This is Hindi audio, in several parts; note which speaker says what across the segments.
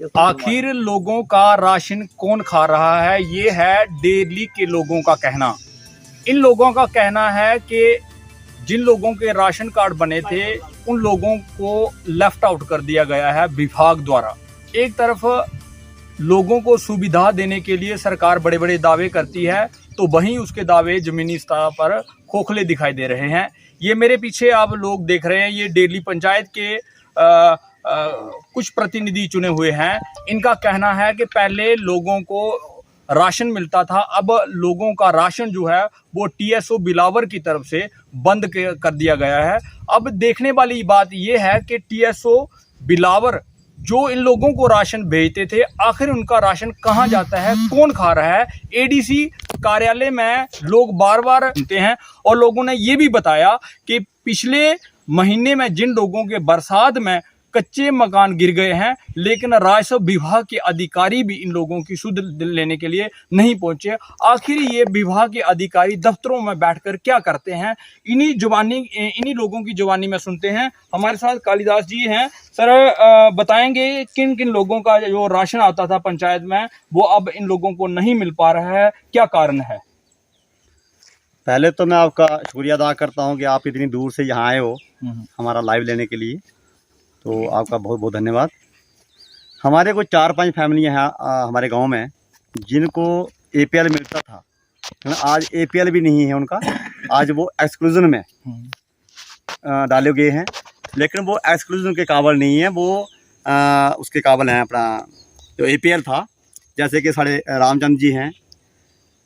Speaker 1: आखिर लोगों का राशन कौन खा रहा है, ये है दिल्ली के लोगों का कहना। इन लोगों का कहना है कि जिन लोगों के राशन कार्ड बने थे उन लोगों को लेफ्ट आउट कर दिया गया है विभाग द्वारा। एक तरफ लोगों को सुविधा देने के लिए सरकार बड़े बड़े दावे करती है, तो वहीं उसके दावे जमीनी स्तर पर खोखले दिखाई दे रहे हैं। ये मेरे पीछे आप लोग देख रहे हैं, ये दिल्ली पंचायत के कुछ प्रतिनिधि चुने हुए हैं। इनका कहना है कि पहले लोगों को राशन मिलता था, अब लोगों का राशन जो है वो टीएसओ बिलावर की तरफ से बंद कर दिया गया है। अब देखने वाली बात यह है कि टीएसओ बिलावर जो इन लोगों को राशन भेजते थे, आखिर उनका राशन कहां जाता है, कौन खा रहा है। एडीसी कार्यालय में लोग बार बार सुनते हैं और लोगों ने ये भी बताया कि पिछले महीने में जिन लोगों के बरसात में कच्चे मकान गिर गए हैं, लेकिन राजस्व विभाग के अधिकारी भी इन लोगों की सुध लेने के लिए नहीं पहुंचे। आखिर ये विभाग के अधिकारी दफ्तरों में बैठकर क्या करते हैं, इन्हीं लोगों की जुबानी में सुनते हैं। हमारे साथ कालिदास जी हैं। सर, बताएंगे किन किन लोगों का जो राशन आता था पंचायत में वो अब इन लोगों को नहीं मिल पा रहा है, क्या कारण है?
Speaker 2: पहले तो मैं आपका शुक्रिया अदा करता हूं कि आप इतनी दूर से यहाँ आए हो हमारा लाइव लेने के लिए, तो आपका बहुत बहुत धन्यवाद। हमारे को 4-5 फैमिलियाँ हैं हमारे गांव में जिनको एपीएल मिलता था, आज एपीएल भी नहीं है उनका। आज वो एक्सक्लूजन में डाले गए हैं, लेकिन वो एक्सक्लूजन के काबिल नहीं है, वो उसके काबिल हैं अपना जो एपीएल था। जैसे कि साढ़े रामचंद्र जी हैं,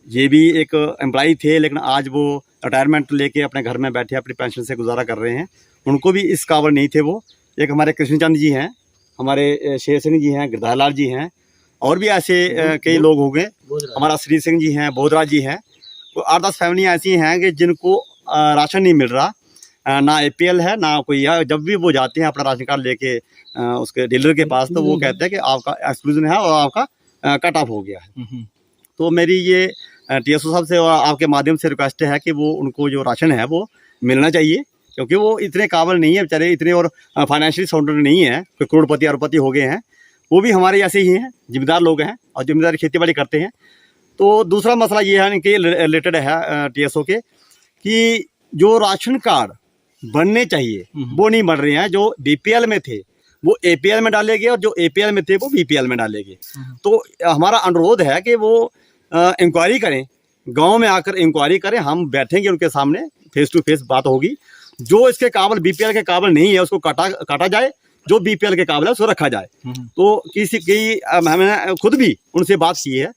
Speaker 2: ये भी एक एम्प्लॉई थे, लेकिन आज वो रिटायरमेंट लेके अपने घर में बैठे अपनी पेंशन से गुजारा कर रहे हैं। उनको भी इस काबिल नहीं थे वो। एक हमारे कृष्णचंद जी हैं, हमारे शेर सिंह जी हैं, गिरधारलाल जी हैं, और भी ऐसे कई लोग हो गए। हमारा श्री सिंह जी हैं, बोधरा जी हैं। तो 8-10 फैमिलियाँ ऐसी हैं कि जिनको राशन नहीं मिल रहा, ना एपीएल है ना कोई। जब भी वो जाते हैं अपना राशन कार्ड लेके उसके डीलर के पास, तो वो कहते हैं कि आपका एक्सक्लूजन है और आपका कट ऑफ हो गया है। तो मेरी ये टीएसओ साहब से और आपके माध्यम से रिक्वेस्ट है कि वो उनको जो राशन है वो मिलना चाहिए, क्योंकि वो इतने काबिल नहीं है बेचारे, इतने और फाइनेंशियली साउंड नहीं है, कोई करोड़पति अरबपति हो गए हैं। वो भी हमारे ऐसे ही हैं, जिम्मेदार लोग हैं और जिम्मेदारी खेती बाड़ी करते हैं। तो दूसरा मसला ये है कि रिलेटेड है टीएसओ के, कि जो राशन कार्ड बनने चाहिए वो नहीं बन रहे हैं। जो बीपीएल में थे वो एपीएल में डाले गए और जो एपीएल में थे वो बीपीएल में डाले गए। तो हमारा अनुरोध है कि वो इंक्वायरी करें, गांव में आकर इंक्वायरी करें। हम बैठेंगे उनके सामने, फेस टू फेस बात होगी। जो इसके काबिल बीपीएल के काबिल नहीं है उसको काटा जाए, जो बीपीएल के काबिल है उसको रखा जाए। तो हमने खुद भी उनसे बात की है,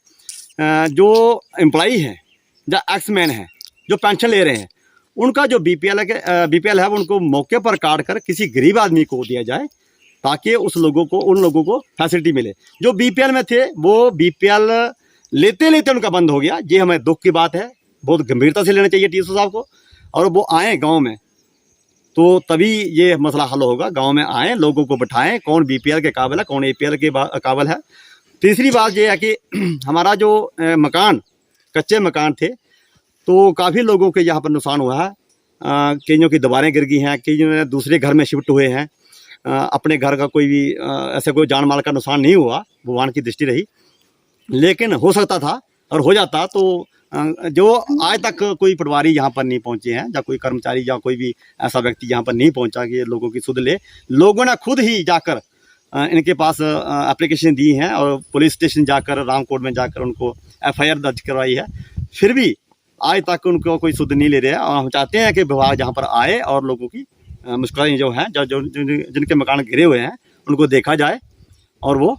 Speaker 2: जो एम्प्लॉई हैं या एक्समैन हैं जो पेंशन ले रहे हैं, उनका जो बीपीएल है वो उनको मौके पर काट कर किसी गरीब आदमी को दिया जाए, ताकि उन लोगों को फैसिलिटी मिले। जो बीपीएल में थे वो बीपीएल लेते लेते उनका बंद हो गया। ये हमें दुख की बात है, बहुत गंभीरता से लेना चाहिए टीएसओ साहब को, और वो आए गांव में, तो तभी ये मसला हल होगा। गांव में आए, लोगों को बिठाएं, कौन बीपीएल के काबिल है, कौन एपीएल के काबिल है। तीसरी बात ये है कि हमारा जो मकान, कच्चे मकान थे, तो काफ़ी लोगों के यहाँ पर नुकसान हुआ है। कईयों की दीवारें गिर गई हैं, कईयों ने दूसरे घर में शिफ्ट हुए हैं। अपने घर का कोई भी ऐसा कोई जान माल का नुकसान नहीं हुआ, भगवान की दृष्टि रही, लेकिन हो सकता था और हो जाता। तो जो आज तक कोई पटवारी यहाँ पर नहीं पहुँचे हैं, या कोई कर्मचारी या कोई भी ऐसा व्यक्ति यहाँ पर नहीं पहुँचा कि लोगों की सुध ले। लोगों ने खुद ही जाकर इनके पास एप्लीकेशन दी हैं और पुलिस स्टेशन जाकर, रामकोट में जाकर उनको एफआईआर दर्ज करवाई है, फिर भी आज तक उनको कोई सुध नहीं ले रहे हैं। और हम चाहते हैं कि विभाग यहाँ पर आए और लोगों की मुश्किलें जो हैं, जिनके मकान घिरे हुए हैं, उनको देखा जाए और वो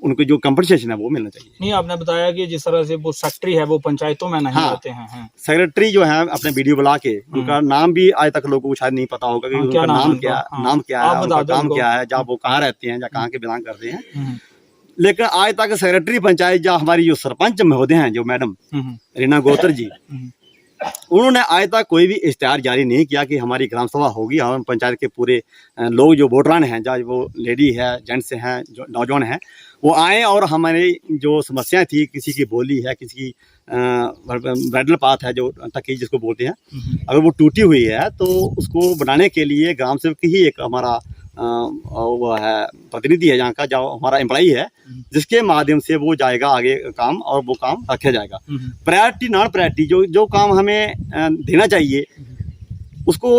Speaker 2: उनको जो कंपनसेशन है वो मिलना चाहिए।
Speaker 1: नहीं, आपने बताया कि जिस तरह से वो सेक्रेटरी है वो पंचायतों में नहीं आते हैं।
Speaker 2: सेक्रेटरी जो है अपने वीडियो बुला के, उनका नाम भी आज तक लोगों को शायद नहीं पता होगा कि उनका नाम क्या है, उनका काम क्या है, जहाँ वो कहाँ रहते हैं या कहाँ के बिलोंग करते हैं। लेकिन आज तक सेक्रेटरी पंचायत या हमारी जो सरपंच महोदय हैं, जो मैडम रीना गोत्र जी, उन्होंने आज तक कोई भी इश्तेहार जारी नहीं किया कि हमारी ग्राम सभा होगी। हम पंचायत के पूरे लोग जो वोटरान हैं, चाहे वो लेडी है, जेंट्स हैं, जो नौजवान हैं, वो आए और हमारी जो समस्याएं थी, किसी की बोली है, किसी की ब्राइडल पाथ है जो तकी जिसको बोलते हैं, अगर वो टूटी हुई है तो उसको बनाने के लिए ग्राम सेवक ही एक हमारा वो है प्रतिनिधि है यहाँ का, जो हमारा एम्प्लॉई है, जिसके माध्यम से वो जाएगा आगे काम, और वो काम रखा जाएगा। प्रायोरिटी नॉन प्रायोरिटी जो काम हमें देना चाहिए उसको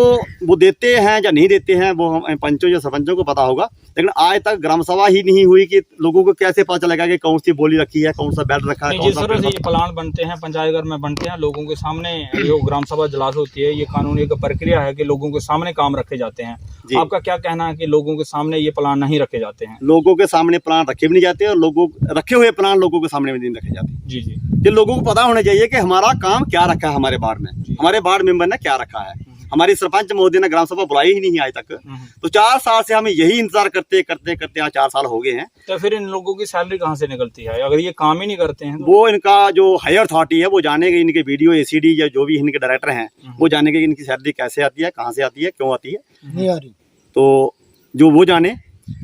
Speaker 2: वो देते हैं या नहीं देते हैं, वो हम पंचों या सरपंचों को पता होगा। लेकिन आज तक ग्राम सभा ही नहीं हुई कि लोगों को कैसे पता चलेगा कि कौन सी बोली रखी है, कौन सा बेल्ट रखा है।
Speaker 3: जिस तरह से ये प्लान बनते हैं, पंचायत घर में बनते हैं, लोगों के सामने जो ग्राम सभा इजलास होती है, ये कानूनी एक प्रक्रिया है कि लोगों के सामने काम रखे जाते हैं। आपका क्या कहना है कि लोगों के सामने ये प्लान नहीं रखे जाते हैं?
Speaker 2: लोगों के सामने प्लान रखे भी नहीं जाते, और लोगों रखे हुए प्लान लोगों के सामने भी नहीं रखे जाते।
Speaker 3: जी जी,
Speaker 2: कि लोगों को पता होना चाहिए कि हमारा काम क्या रखा है, हमारे वार्ड में हमारे वार्ड मेंबर ने क्या रखा है। हमारी सरपंच महोदय ने ग्राम सभा बुलाई ही नहीं आज तक। तो 4 साल से हमें यही इंतजार करते करते करते आज 4 साल हो गए हैं।
Speaker 3: तो फिर इन लोगों की सैलरी कहाँ से निकलती है अगर ये काम ही नहीं करते हैं?
Speaker 2: वो इनका जो हायर अथॉरिटी है वो जानेंगे, इनके वीडियो एसीडी या जो भी इनके डायरेक्टर हैं वो जानेंगे इनकी सैलरी कैसे आती है, कहाँ से आती है, क्यों आती है,
Speaker 4: नहीं आ रही।
Speaker 2: तो जो वो जाने।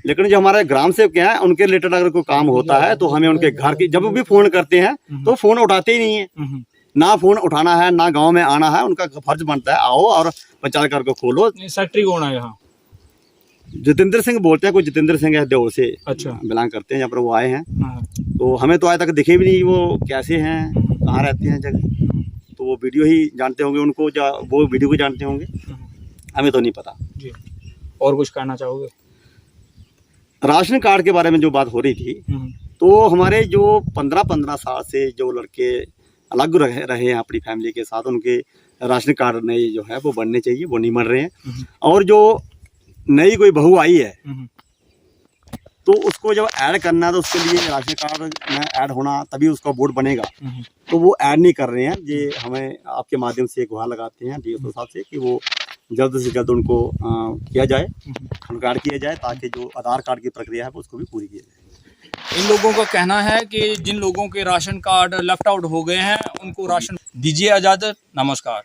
Speaker 2: लेकिन जो हमारे ग्राम सेवक क्या है, उनके रिलेटेड अगर कोई काम होता है तो हमें उनके घर की जब भी फोन करते हैं तो फोन उठाते ही नहीं है। ना फोन उठाना है, ना गांव में आना है। उनका फर्ज बनता है आओ और पंचायत घर को खोलो।
Speaker 3: सेक्रेटरी कौन है यहाँ?
Speaker 2: जितेंद्र सिंह बोलते हैं, कोई जितेंद्र सिंह है, देव से
Speaker 3: अच्छा
Speaker 2: बिलोंग करते हैं, यहाँ पर वो आए हैं। तो हमें तो आज तक दिखे भी नहीं वो कैसे हैं, कहाँ रहते हैं जगह। तो वो वीडियो ही जानते होंगे उनको, वो वीडियो को जानते होंगे, हमें तो नहीं पता जी।
Speaker 3: और कुछ कहना चाहोगे?
Speaker 2: राशन कार्ड के बारे में जो बात हो रही थी, तो हमारे जो 15-15 साल से जो लड़के अलग रहे हैं अपनी फैमिली के साथ, उनके राशन कार्ड नए जो है वो बनने चाहिए, वो नहीं बन रहे हैं। और जो नई कोई बहू आई है तो उसको जब ऐड करना है तो उसके लिए राशन कार्ड में ऐड होना तभी उसका वोट बनेगा। तो वो ऐड नहीं कर रहे हैं। ये हमें आपके माध्यम से गुहार लगाते हैं डीएसओ साहब से कि वो जल्द से जल्द उनको किया जाए, कार्ड किया जाए, ताकि जो आधार कार्ड की प्रक्रिया है वो उसको भी पूरी की जाए।
Speaker 1: इन लोगों का कहना है कि जिन लोगों के राशन कार्ड लेफ्ट आउट हो गए हैं उनको राशन दीजिए इजाज़त। नमस्कार।